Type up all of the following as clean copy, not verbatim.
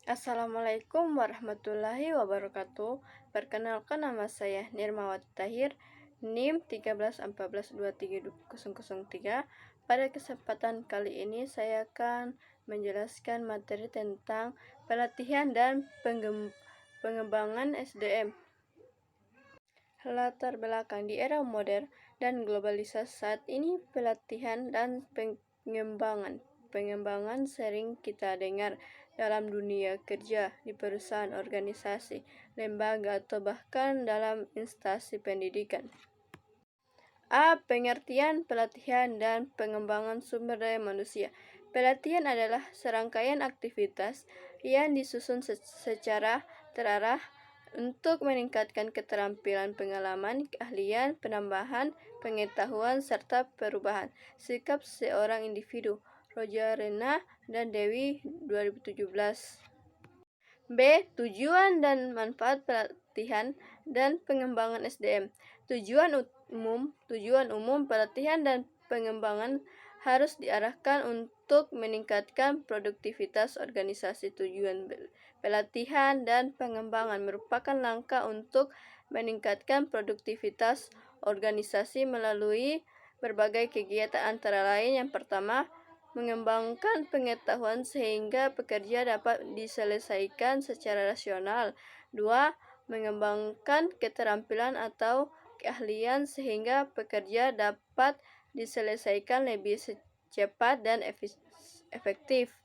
Assalamualaikum warahmatullahi wabarakatuh. Perkenalkan, nama saya Nirmawati Tahir, NIM 13142303. Pada kesempatan kali ini saya akan menjelaskan materi tentang pelatihan dan pengembangan SDM. Latar belakang: di era modern dan globalisasi saat ini, pelatihan dan pengembangan sering kita dengar dalam dunia kerja, di perusahaan, organisasi, lembaga, atau bahkan dalam instansi pendidikan. Pengertian pelatihan dan pengembangan sumber daya manusia. Pelatihan adalah serangkaian aktivitas yang disusun secara terarah untuk meningkatkan keterampilan, pengalaman, keahlian, penambahan pengetahuan, serta perubahan sikap seorang individu. Rojarena dan Dewi, 2017. Tujuan dan manfaat pelatihan dan pengembangan SDM. Tujuan umum pelatihan dan pengembangan harus diarahkan untuk meningkatkan produktivitas organisasi. Tujuan pelatihan dan pengembangan merupakan langkah untuk meningkatkan produktivitas organisasi melalui berbagai kegiatan, antara lain: yang pertama, mengembangkan pengetahuan sehingga pekerja dapat diselesaikan secara rasional. 2. Mengembangkan keterampilan atau keahlian sehingga pekerja dapat diselesaikan lebih cepat dan efektif.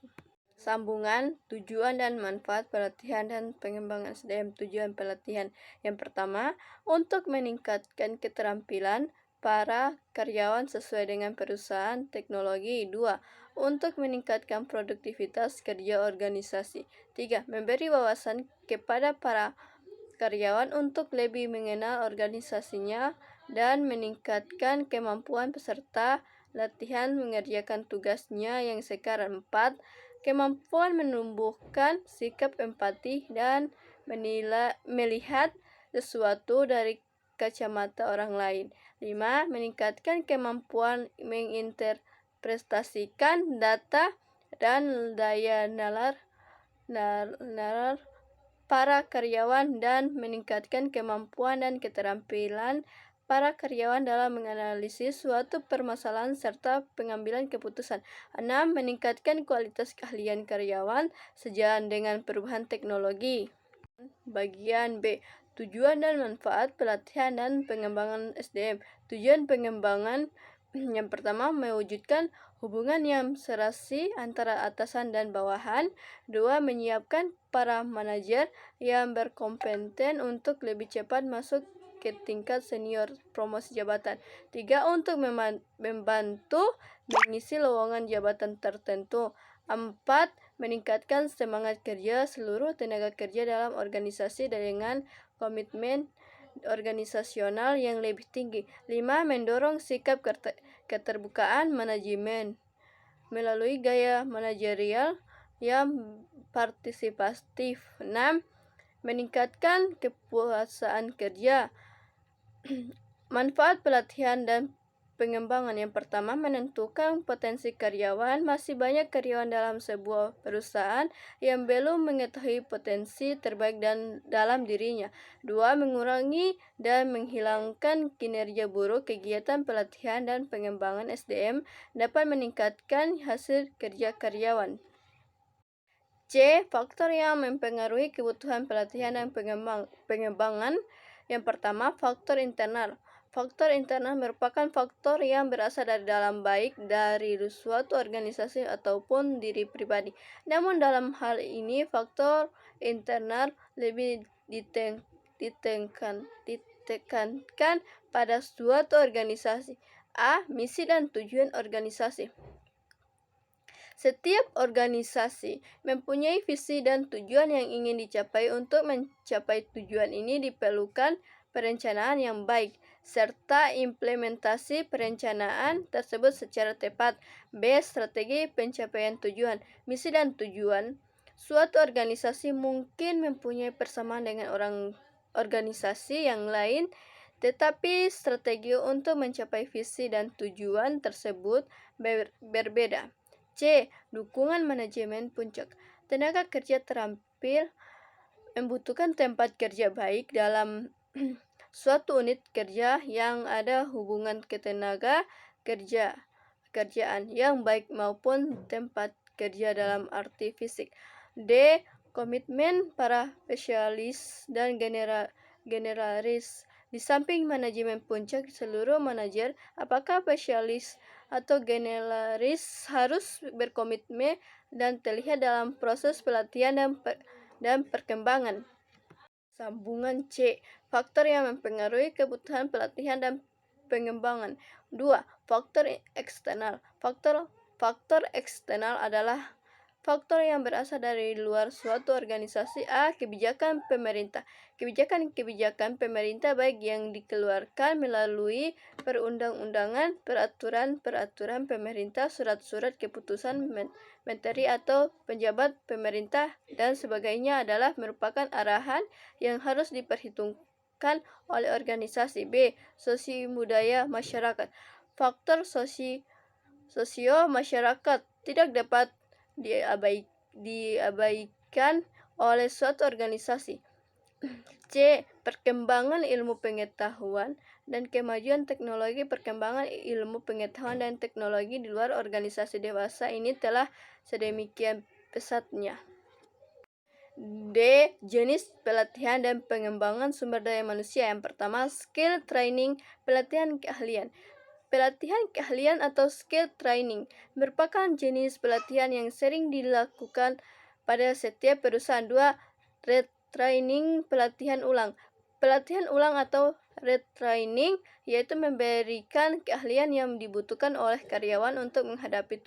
Sambungan tujuan dan manfaat pelatihan dan pengembangan SDM. Tujuan pelatihan: yang pertama, untuk meningkatkan keterampilan para karyawan sesuai dengan perusahaan teknologi. 2. Untuk meningkatkan produktivitas kerja organisasi. 3. Memberi wawasan kepada para karyawan untuk lebih mengenal organisasinya dan meningkatkan kemampuan peserta latihan mengerjakan tugasnya yang sekarang. 4. Kemampuan menumbuhkan sikap empati dan melihat sesuatu dari kacamata orang lain. 5. Meningkatkan kemampuan menginterpretasikan data dan daya nalar para karyawan dan meningkatkan kemampuan dan keterampilan para karyawan dalam menganalisis suatu permasalahan serta pengambilan keputusan. 6. Meningkatkan kualitas keahlian karyawan sejalan dengan perubahan teknologi. Bagian B. Tujuan dan manfaat pelatihan dan pengembangan SDM. Tujuan pengembangan: yang pertama, mewujudkan hubungan yang serasi antara atasan dan bawahan. 2. Menyiapkan para manajer yang berkompeten untuk lebih cepat masuk ke tingkat senior, promosi jabatan. 3. Untuk membantu mengisi lowongan jabatan tertentu. 4. Meningkatkan semangat kerja seluruh tenaga kerja dalam organisasi dengan komitmen organisasional yang lebih tinggi. 5. Mendorong sikap keterbukaan manajemen melalui gaya manajerial yang partisipatif. 6. Meningkatkan kepuasan kerja. Manfaat pelatihan dan pengembangan: yang pertama, menentukan potensi karyawan. Masih banyak karyawan dalam sebuah perusahaan yang belum mengetahui potensi terbaik dalam dirinya. 2. Mengurangi dan menghilangkan kinerja buruk. Kegiatan pelatihan dan pengembangan SDM dapat meningkatkan hasil kerja karyawan. C. Faktor yang mempengaruhi kebutuhan pelatihan dan pengembangan. Yang pertama, faktor internal. Faktor internal merupakan faktor yang berasal dari dalam, baik dari suatu organisasi ataupun diri pribadi. Namun dalam hal ini, faktor internal lebih ditekankan pada suatu organisasi. Misi dan tujuan organisasi. Setiap organisasi mempunyai visi dan tujuan yang ingin dicapai. Untuk mencapai tujuan ini diperlukan perencanaan yang baik serta implementasi perencanaan tersebut secara tepat. Strategi pencapaian tujuan. Misi dan tujuan. Suatu organisasi mungkin mempunyai persamaan dengan organisasi yang lain, tetapi strategi untuk mencapai visi dan tujuan tersebut berbeda. C. Dukungan manajemen puncak. Tenaga kerja terampil membutuhkan tempat kerja baik dalam suatu unit kerja yang ada hubungan ketenaga kerjaan yang baik maupun tempat kerja dalam arti fisik. D. Komitmen para spesialis dan generalis. Di samping manajemen puncak, seluruh manajer, apakah spesialis atau generalis, harus berkomitmen dan terlihat dalam proses pelatihan dan perkembangan. Sambungan C. Faktor yang mempengaruhi kebutuhan pelatihan dan pengembangan. 2. Faktor eksternal. Faktor eksternal adalah faktor yang berasal dari luar suatu organisasi. A. Kebijakan pemerintah. Kebijakan pemerintah baik yang dikeluarkan melalui perundang-undangan, peraturan pemerintah, surat-surat keputusan menteri atau pejabat pemerintah, dan sebagainya adalah merupakan arahan yang harus diperhitungkan oleh organisasi. B. Sosio-budaya masyarakat. Faktor sosio masyarakat tidak dapat diabaikan oleh suatu organisasi. C. Perkembangan ilmu pengetahuan dan kemajuan teknologi. Perkembangan ilmu pengetahuan dan teknologi di luar organisasi dewasa ini telah sedemikian pesatnya. D. Jenis pelatihan dan pengembangan sumber daya manusia. Yang pertama, skill training, pelatihan keahlian. Pelatihan keahlian atau skill training merupakan jenis pelatihan yang sering dilakukan pada setiap perusahaan. 2. Retraining, pelatihan ulang. Pelatihan ulang atau retraining yaitu memberikan keahlian yang dibutuhkan oleh karyawan untuk menghadapi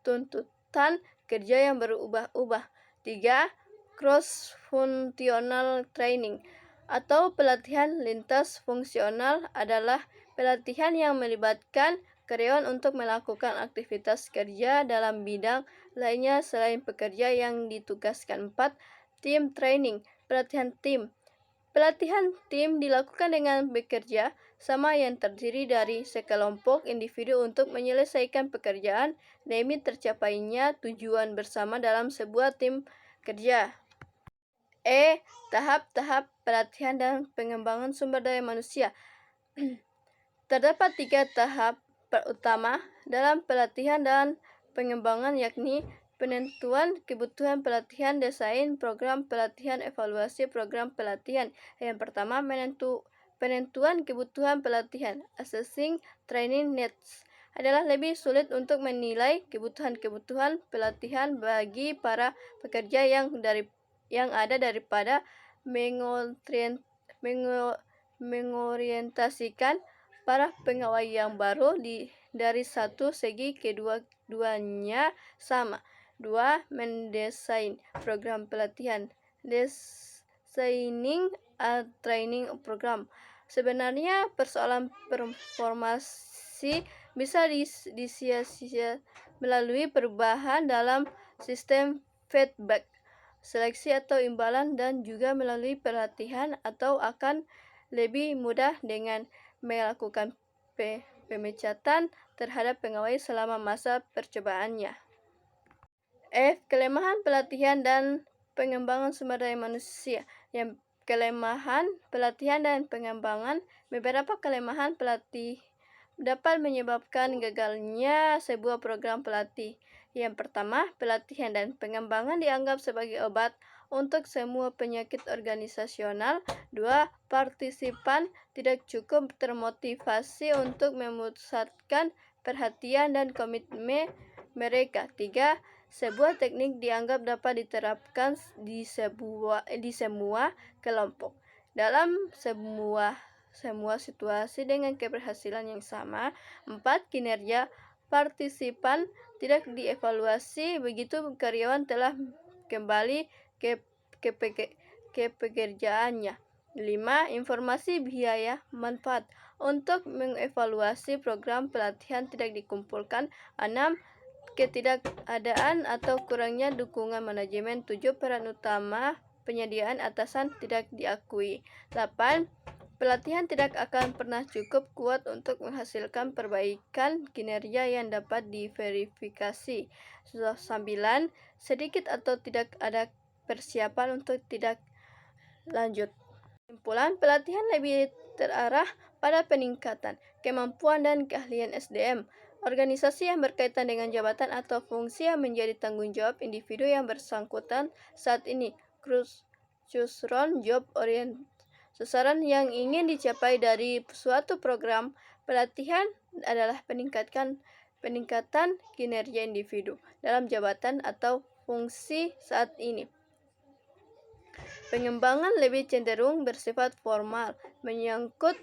tuntutan kerja yang berubah-ubah. 3. Cross-functional training atau pelatihan lintas fungsional adalah pelatihan yang melibatkan karyawan untuk melakukan aktivitas kerja dalam bidang lainnya selain pekerja yang ditugaskan. 4. Team training, pelatihan tim. Pelatihan tim dilakukan dengan bekerja sama yang terdiri dari sekelompok individu untuk menyelesaikan pekerjaan demi tercapainya tujuan bersama dalam sebuah tim kerja. E. Tahap-tahap pelatihan dan pengembangan sumber daya manusia. Terdapat 3 tahap utama dalam pelatihan dan pengembangan, yakni penentuan kebutuhan pelatihan, desain program pelatihan, evaluasi program pelatihan. Yang pertama, penentuan kebutuhan pelatihan, assessing training needs, adalah lebih sulit untuk menilai kebutuhan pelatihan bagi para pekerja yang ada daripada mengorientasikan para pegawai yang baru. Dari satu segi kedua-duanya sama. 2. Mendesain program pelatihan, designing a training program. Sebenarnya persoalan performasi bisa disiasati melalui perubahan dalam sistem feedback, seleksi atau imbalan, dan juga melalui pelatihan, atau akan lebih mudah dengan melakukan pemecatan terhadap pegawai selama masa percobaannya. F. Kelemahan pelatihan dan pengembangan sumber daya manusia. Yang kelemahan pelatihan dan pengembangan. Beberapa kelemahan pelatih dapat menyebabkan gagalnya sebuah program pelatih. Yang pertama, pelatihan dan pengembangan dianggap sebagai obat untuk semua penyakit organisasional. 2. Partisipan tidak cukup termotivasi untuk memusatkan perhatian dan komitmen mereka. 3. Sebuah teknik dianggap dapat diterapkan di semua kelompok dalam semua situasi dengan keberhasilan yang sama. 4. Kinerja partisipan tidak dievaluasi begitu karyawan telah kembali ke pekerjaannya. 5. Informasi biaya manfaat untuk mengevaluasi program pelatihan tidak dikumpulkan. 6. Ketidakadaan atau kurangnya dukungan manajemen. 7. Peran utama penyediaan atasan tidak diakui. 8. Pelatihan tidak akan pernah cukup kuat untuk menghasilkan perbaikan kinerja yang dapat diverifikasi. 9. Sedikit atau tidak ada persiapan untuk tidak lanjut. Kesimpulan, pelatihan lebih terarah pada peningkatan kemampuan dan keahlian SDM. Organisasi yang berkaitan dengan jabatan atau fungsi yang menjadi tanggung jawab individu yang bersangkutan saat ini. Cusron Job Orient. Sasaran yang ingin dicapai dari suatu program pelatihan adalah peningkatan kinerja individu dalam jabatan atau fungsi saat ini. Pengembangan lebih cenderung bersifat formal, menyangkut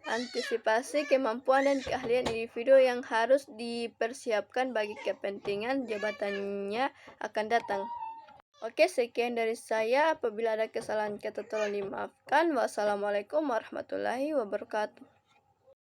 antisipasi kemampuan dan keahlian individu yang harus dipersiapkan bagi kepentingan jabatannya akan datang. Oke, sekian dari saya. Apabila ada kesalahan kata tolong dimaafkan. Wassalamualaikum warahmatullahi wabarakatuh.